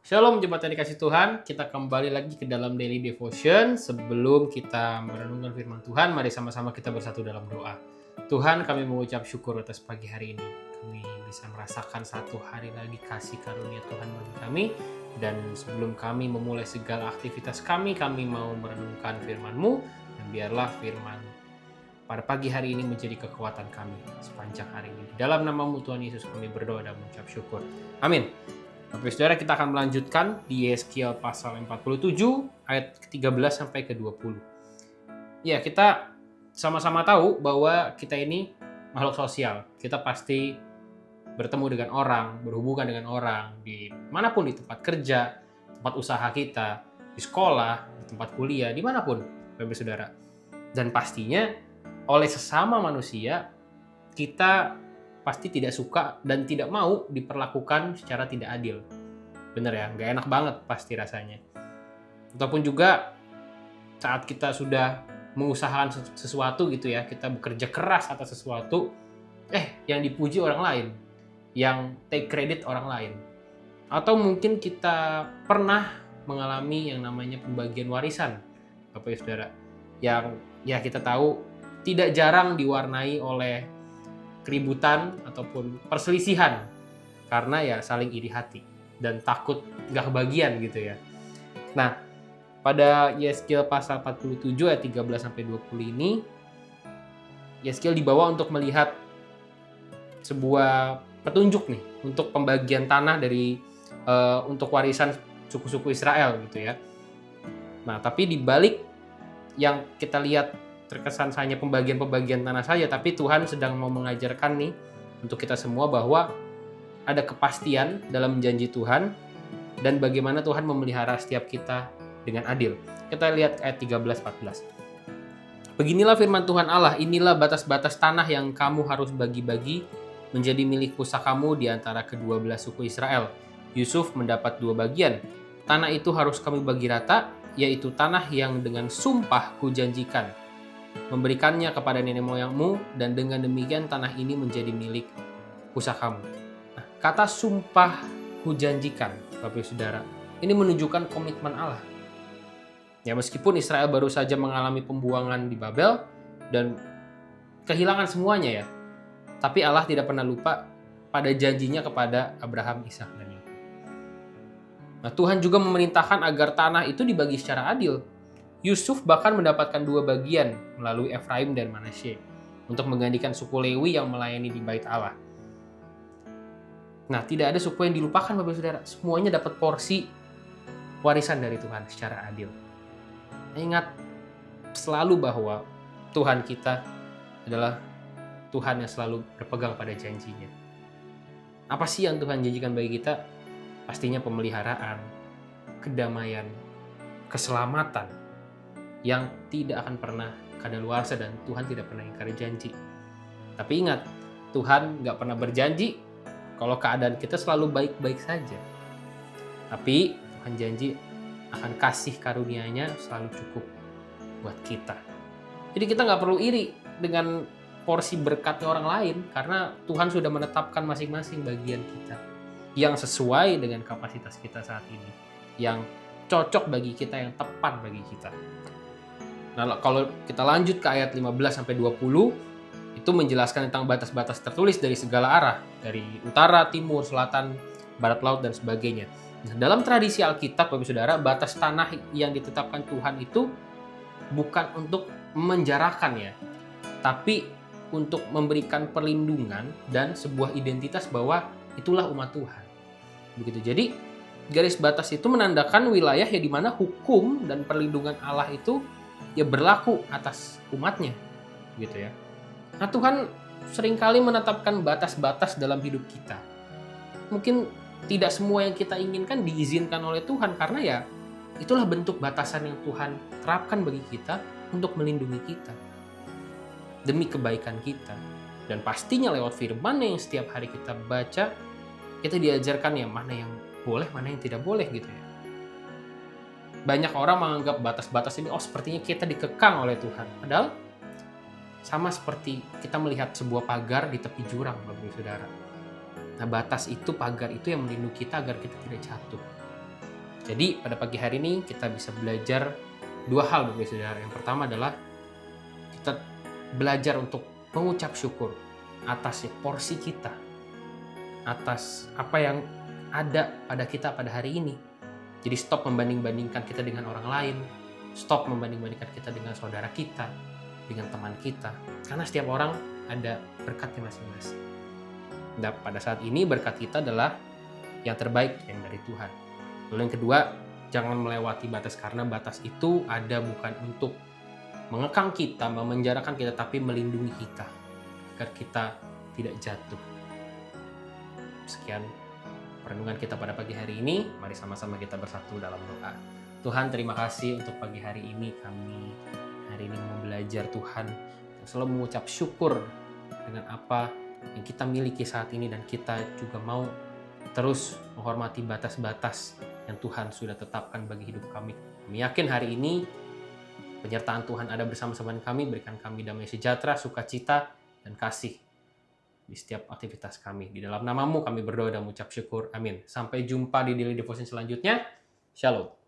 Shalom jemaat yang dikasih Tuhan, kita kembali lagi ke dalam Daily Devotion. Sebelum kita merenungkan firman Tuhan, mari sama-sama kita bersatu dalam doa. Tuhan, kami mengucap syukur atas pagi hari ini. Kami bisa merasakan satu hari lagi kasih karunia Tuhan bagi kami. Dan sebelum kami memulai segala aktivitas kami mau merenungkan firman-Mu. Dan biarlah firman pada pagi hari ini menjadi kekuatan kami sepanjang hari ini. Dalam nama-Mu Tuhan Yesus kami berdoa dan mengucap syukur. Amin. Bapak Saudara, kita akan melanjutkan di Yeskiel pasal 47 ayat ke-13 sampai ke-20. Ya, kita sama-sama tahu bahwa kita ini makhluk sosial. Kita pasti bertemu dengan orang, berhubungan dengan orang di manapun, di tempat kerja, tempat usaha kita, di sekolah, di tempat kuliah, dimanapun, Bapak Saudara. Dan pastinya oleh sesama manusia kita pasti tidak suka dan tidak mau diperlakukan secara tidak adil. Bener ya, nggak enak banget pasti rasanya. Ataupun juga saat kita sudah mengusahakan sesuatu gitu ya, kita bekerja keras atas sesuatu, yang dipuji orang lain, yang take credit orang lain. Atau mungkin kita pernah mengalami yang namanya pembagian warisan, Bapak Ibu Saudara, yang ya kita tahu tidak jarang diwarnai oleh keributan ataupun perselisihan karena ya saling iri hati dan takut gak kebagian gitu ya. Nah, pada Yeskiel pasal 47 ayat 13-20 ini, Yeskiel dibawa untuk melihat sebuah petunjuk nih untuk pembagian tanah dari untuk warisan suku-suku Israel gitu ya. Nah, tapi di balik yang kita lihat terkesan hanya pembagian-pembagian tanah saja, tapi Tuhan sedang mau mengajarkan nih untuk kita semua bahwa ada kepastian dalam janji Tuhan dan bagaimana Tuhan memelihara setiap kita dengan adil. Kita lihat ayat 13-14. Beginilah firman Tuhan Allah, inilah batas-batas tanah yang kamu harus bagi-bagi menjadi milik pusakamu di antara kedua belah suku Israel. Yusuf mendapat 2 bagian. Tanah itu harus kamu bagi rata, yaitu tanah yang dengan sumpah kujanjikan memberikannya kepada nenek moyangmu, dan dengan demikian tanah ini menjadi milik pusakamu. Nah, kata sumpah kujanjikan, Bapak Saudara, ini menunjukkan komitmen Allah. Ya, meskipun Israel baru saja mengalami pembuangan di Babel dan kehilangan semuanya ya, tapi Allah tidak pernah lupa pada janjinya kepada Abraham, Ishak, dan Yakub. Nah, Tuhan juga memerintahkan agar tanah itu dibagi secara adil. Yusuf bahkan mendapatkan 2 bagian melalui Efraim dan Manasye untuk menggantikan suku Lewi yang melayani di bait Allah. Nah, tidak ada suku yang dilupakan Bapak Saudara. Semuanya dapat porsi warisan dari Tuhan secara adil. Ingat selalu bahwa Tuhan kita adalah Tuhan yang selalu berpegang pada janjinya. Apa sih yang Tuhan janjikan bagi kita? Pastinya pemeliharaan, kedamaian, keselamatan yang tidak akan pernah kadaluarsa, dan Tuhan tidak pernah ingkari janji. Tapi ingat, Tuhan nggak pernah berjanji kalau keadaan kita selalu baik-baik saja. Tapi Tuhan janji akan kasih karunia-Nya selalu cukup buat kita. Jadi kita nggak perlu iri dengan porsi berkatnya orang lain, karena Tuhan sudah menetapkan masing-masing bagian kita yang sesuai dengan kapasitas kita saat ini, yang cocok bagi kita, yang tepat bagi kita. Nah, kalau kita lanjut ke ayat 15-20, itu menjelaskan tentang batas-batas tertulis dari segala arah, dari utara, timur, selatan, barat laut, dan sebagainya. Nah, dalam tradisi Alkitab, Bapak Saudara, batas tanah yang ditetapkan Tuhan itu bukan untuk menjarakan ya, tapi untuk memberikan perlindungan dan sebuah identitas bahwa itulah umat Tuhan. Begitu. Jadi, garis batas itu menandakan wilayah ya di mana hukum dan perlindungan Allah itu ya berlaku atas umatnya, gitu ya. Nah, Tuhan seringkali menetapkan batas-batas dalam hidup kita. Mungkin tidak semua yang kita inginkan diizinkan oleh Tuhan, karena ya itulah bentuk batasan yang Tuhan terapkan bagi kita untuk melindungi kita demi kebaikan kita. Dan pastinya lewat firman yang setiap hari kita baca, kita diajarkan ya mana yang boleh, mana yang tidak boleh gitu ya. Banyak orang menganggap batas-batas ini, sepertinya kita dikekang oleh Tuhan. Padahal sama seperti kita melihat sebuah pagar di tepi jurang, Bapak Saudara. Nah, batas itu, pagar itu yang melindungi kita agar kita tidak jatuh. Jadi pada pagi hari ini kita bisa belajar dua hal Bapak Ibu Saudara. Yang pertama adalah kita belajar untuk mengucap syukur atas porsi kita, atas apa yang ada pada kita pada hari ini. Jadi stop membanding-bandingkan kita dengan orang lain, stop membanding-bandingkan kita dengan saudara kita, dengan teman kita. Karena setiap orang ada berkatnya masing-masing. Dan pada saat ini berkat kita adalah yang terbaik yang dari Tuhan. Lalu yang kedua, jangan melewati batas, karena batas itu ada bukan untuk mengekang kita, memenjarakan kita, tapi melindungi kita agar kita tidak jatuh. Sekian perenungan kita pada pagi hari ini. Mari sama-sama kita bersatu dalam doa. Tuhan, terima kasih untuk pagi hari ini. Kami hari ini mau belajar Tuhan, selalu mengucap syukur dengan apa yang kita miliki saat ini, dan kita juga mau terus menghormati batas-batas yang Tuhan sudah tetapkan bagi hidup kami. Kami yakin hari ini penyertaan Tuhan ada bersama-sama kami, berikan kami damai sejahtera, sukacita, dan kasih di setiap aktivitas kami. Di dalam namamu kami berdoa dan mengucap syukur. Amin. Sampai jumpa di Daily Devotion selanjutnya. Shalom.